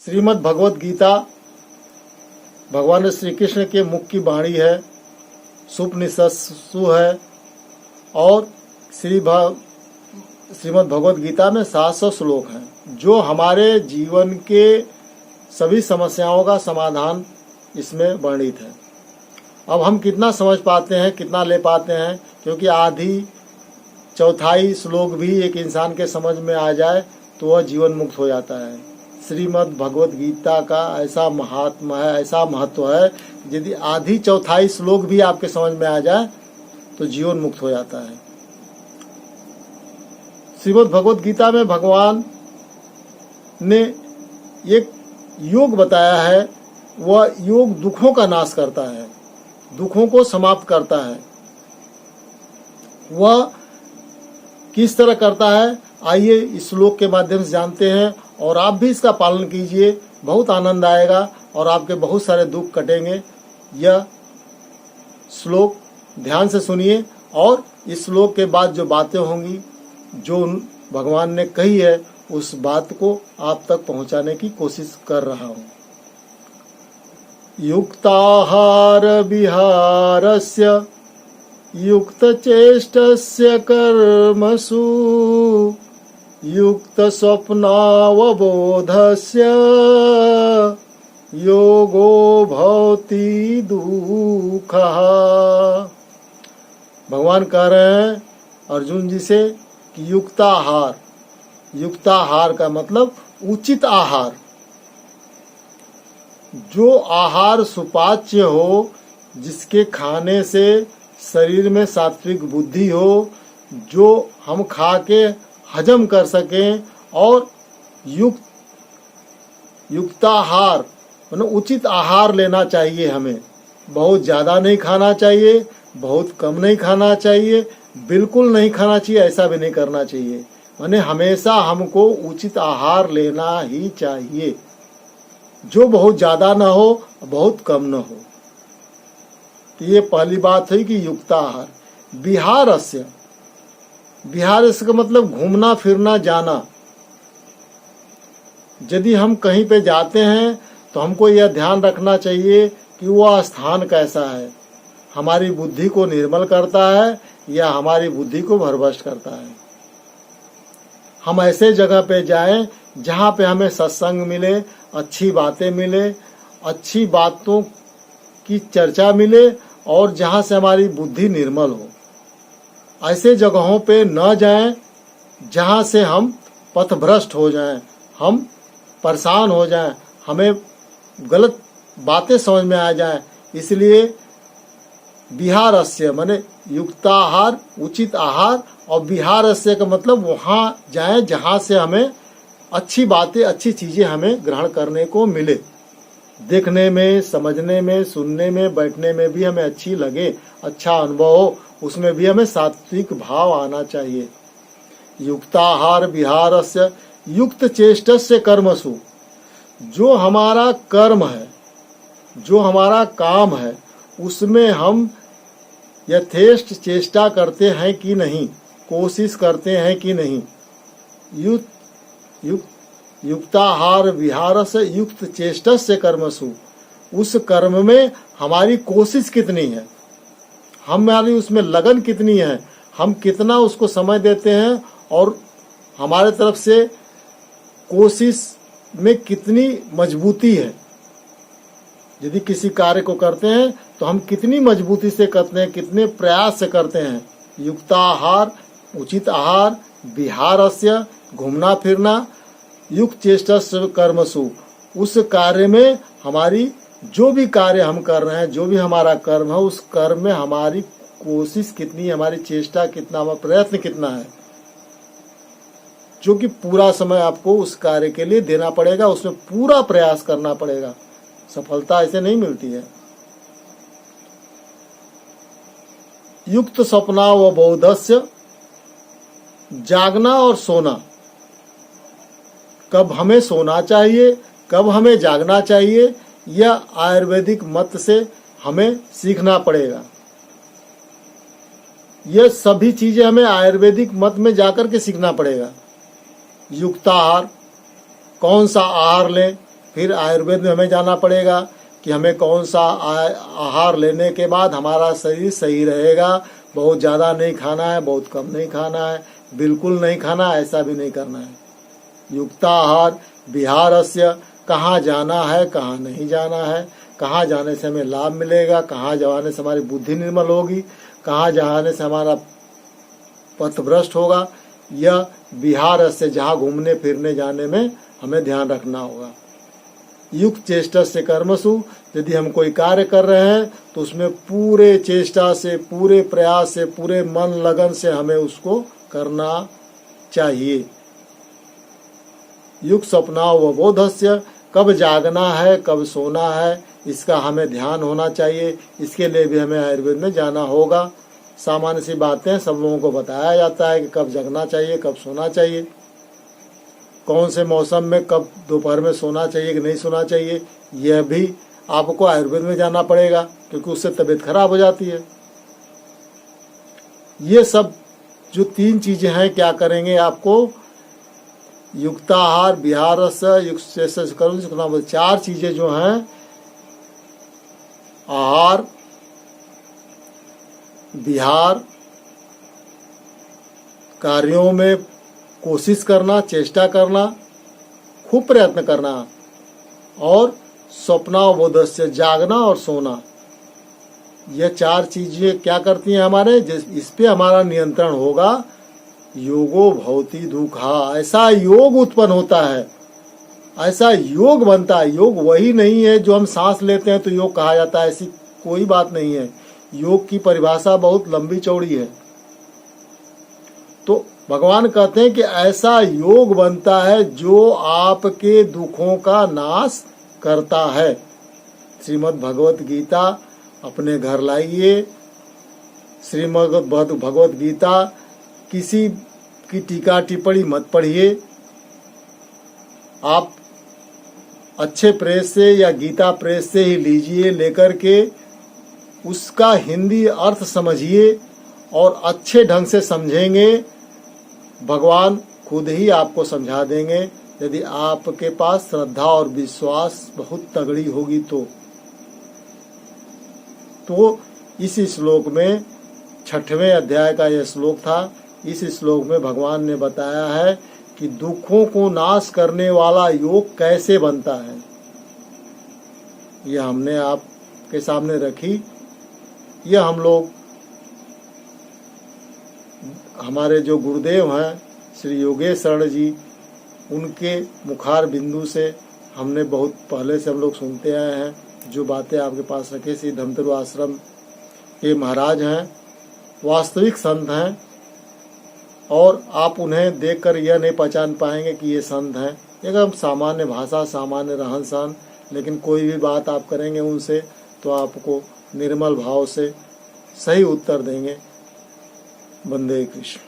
श्रीमद् भगवत गीता भगवान श्री कृष्ण के मुख की वाणी है, सुपनिषत्सु है और श्रीमद् भगवत गीता में 700 श्लोक हैं जो हमारे जीवन के सभी समस्याओं का समाधान इसमें वर्णित है। अब हम कितना समझ पाते हैं, कितना ले पाते हैं, क्योंकि आधी चौथाई श्लोक भी एक इंसान के समझ में आ जाए तो वह जीवन मुक्त हो जाता है। श्रीमद् भगवत गीता का ऐसा महात्मा है, ऐसा महत्व है, यदि आधी चौथाई श्लोक भी आपके समझ में आ जाए तो जीवन मुक्त हो जाता है। श्रीमद् भगवत गीता में भगवान ने एक योग बताया है, वह योग दुखों का नाश करता है, दुखों को समाप्त करता है। वह किस तरह करता है, आइए इस श्लोक के माध्यम से जानते हैं और आप भी इसका पालन कीजिए, बहुत आनंद आएगा और आपके बहुत सारे दुख कटेंगे। यह श्लोक ध्यान से सुनिए और इस श्लोक के बाद जो बातें होंगी, जो भगवान ने कही है, उस बात को आप तक पहुंचाने की कोशिश कर रहा हूं। युक्ताहार विहारस्य युक्तचेष्टस्य कर्मसु युक्तस्वप्नावबोधस्य योगो भवति दुःखः। भगवान कह रहे हैं अर्जुन जी से कि युक्ताहार, युक्ताहार का मतलब उचित आहार, जो आहार सुपाच्य हो, जिसके खाने से शरीर में सात्विक बुद्धि हो, जो हम खा के हजम कर सकें, और युक्ताहार मतलब उचित आहार लेना चाहिए। हमें बहुत ज़्यादा नहीं खाना चाहिए, बहुत कम नहीं खाना चाहिए, बिल्कुल नहीं खाना चाहिए, ऐसा भी नहीं करना चाहिए। माने हमेशा हमको उचित आहार लेना ही चाहिए, जो बहुत ज़्यादा ना हो, बहुत कम ना हो। तो ये पहली बात है कि युक्ताहार। विहारस्य, विहारस्य का मतलब घूमना फिरना जाना। यदि हम कहीं पे जाते हैं तो हमको यह ध्यान रखना चाहिए कि वह स्थान कैसा है, हमारी बुद्धि को निर्मल करता है या हमारी बुद्धि को भ्रष्ट करता है। हम ऐसे जगह पे जाएं जहाँ पे हमें सत्संग मिले, अच्छी बातें मिले, अच्छी बातों की चर्चा मिले और जहाँ से हमारी बुद्धि निर्मल हो। ऐसे जगहों पे न जाएं जहाँ से हम पथभ्रष्ट हो जाएं, हम परेशान हो जाएं, हमें गलत बातें समझ में आ जाएं। इसलिए विहारस्य माने युक्ताहार, उचित आहार, और विहारस्य का मतलब वहाँ जाएं जहाँ से हमें अच्छी बातें, अच्छी चीज़ें हमें ग्रहण करने को मिले, देखने में, समझने में, सुनने में, बैठने में भी हमें अच्छी लगे, अच्छा अनुभव हो, उसमें भी हमें सात्विक भाव आना चाहिए। युक्ताहार विहारस्य युक्त चेष्टस्य कर्मसु, जो हमारा कर्म है, जो हमारा काम है, उसमें हम यथेष्ट चेष्टा करते हैं कि नहीं, कोशिश करते हैं कि नहीं। युक्ताहार विहारस्य युक्त चेष्टस्य कर्मसु, उस कर्म में हमारी कोशिश कितनी है, हमारी उसमें लगन कितनी है, हम कितना उसको समय देते हैं और हमारे तरफ से कोशिश में कितनी मजबूती है। यदि किसी कार्य को करते हैं तो हम कितनी मजबूती से करते हैं, कितने प्रयास से करते हैं। युक्ताहार, उचित आहार, विहारस्य घूमना फिरना, युक्त चेष्टस्य कर्मसु, उस कार्य में हमारी जो भी कार्य हम कर रहे हैं, जो भी हमारा कर्म है, उस कर्म में हमारी कोशिश कितनी है, हमारी चेष्टा कितना, हमारा प्रयत्न कितना है, जो कि पूरा समय आपको उस कार्य के लिए देना पड़ेगा, उसमें पूरा प्रयास करना पड़ेगा। सफलता ऐसे नहीं मिलती है। युक्त स्वप्नावबोधस्य, जागना और सोना, कब हमें सोना चाहिए, कब हमें जागना चाहिए, यह आयुर्वेदिक मत से हमें सीखना पड़ेगा। यह सभी चीजें हमें आयुर्वेदिक मत में जाकर के सीखना पड़ेगा। युक्ताहार, कौन सा आहार लें, फिर आयुर्वेद में हमें जाना पड़ेगा कि हमें कौन सा आहार लेने के बाद हमारा शरीर सही रहेगा। बहुत ज़्यादा नहीं खाना है, बहुत कम नहीं खाना है, बिल्कुल नहीं खाना, ऐसा भी नहीं करना है। युक्ताहार विहारस्य, कहाँ जाना है कहाँ नहीं जाना है, कहाँ जाने से हमें लाभ मिलेगा, कहाँ जाने से हमारी बुद्धि निर्मल होगी, कहाँ जाने से हमारा पथभ्रष्ट होगा, यह विहारस्य, जहाँ घूमने फिरने जाने में हमें ध्यान रखना होगा। युक्त चेष्टा से कर्मसु, यदि हम कोई कार्य कर रहे हैं तो उसमें पूरे चेष्टा से, पूरे प्रयास से, पूरे मन लगन से हमें उसको करना चाहिए। युक्त स्वप्नावबोधस्य, कब जागना है कब सोना है इसका हमें ध्यान होना चाहिए। इसके लिए भी हमें आयुर्वेद में जाना होगा। सामान्य सी बातें सब लोगों को बताया जाता है कि कब जगना चाहिए कब सोना चाहिए, कौन से मौसम में कब दोपहर में सोना चाहिए कि नहीं सोना चाहिए, यह भी आपको आयुर्वेद में जाना पड़ेगा क्योंकि उससे तबीयत खराब हो जाती है। ये सब जो 3 चीजें हैं क्या करेंगे आपको, युक्ताहार विहारस्य युक्त कर्म, 4 चीजें जो हैं, आहार विहार, कार्यों में कोशिश करना, चेष्टा करना, खूब प्रयत्न करना, और स्वप्नावबोधस्य, जागना और सोना, ये 4 चीजें क्या करती हैं हमारे, इस पे हमारा नियंत्रण होगा। योगो भवति दुःखा, ऐसा योग उत्पन्न होता है, ऐसा योग बनता है। योग वही नहीं है जो हम सांस लेते हैं तो योग कहा जाता है, ऐसी कोई बात नहीं है। योग की परिभाषा बहुत लंबी चौड़ी है। तो भगवान कहते हैं कि ऐसा योग बनता है जो आपके दुखों का नाश करता है। श्रीमद् भगवत गीता अपने घर लाइए। श्रीमद् भगवत गीता किसी की टीका टिप्पणी मत पढ़िए। आप अच्छे प्रेस से या गीता प्रेस से ही लीजिए, लेकर के उसका हिंदी अर्थ समझिए और अच्छे ढंग से समझेंगे। भगवान खुद ही आपको समझा देंगे यदि आपके पास श्रद्धा और विश्वास बहुत तगड़ी होगी तो इस श्लोक में 6वें अध्याय का यह श्लोक था। इस श्लोक में भगवान ने बताया है कि दुखों को नाश करने वाला योग कैसे बनता है। यह हमने आपके सामने रखी। यह हम लोग, हमारे जो गुरुदेव हैं श्री योगेश शरण जी, उनके मुखार बिंदु से हमने बहुत पहले से हम लोग सुनते आए हैं। जो बातें आपके पास रखे श्री धम्मतरु आश्रम के महाराज हैं, वास्तविक संत हैं, और आप उन्हें देखकर यह नहीं पहचान पाएंगे कि ये संत हैं। एकदम सामान्य भाषा, सामान्य रहन सहन, लेकिन कोई भी बात आप करेंगे उनसे तो आपको निर्मल भाव से सही उत्तर देंगे। वंदे कृष्ण।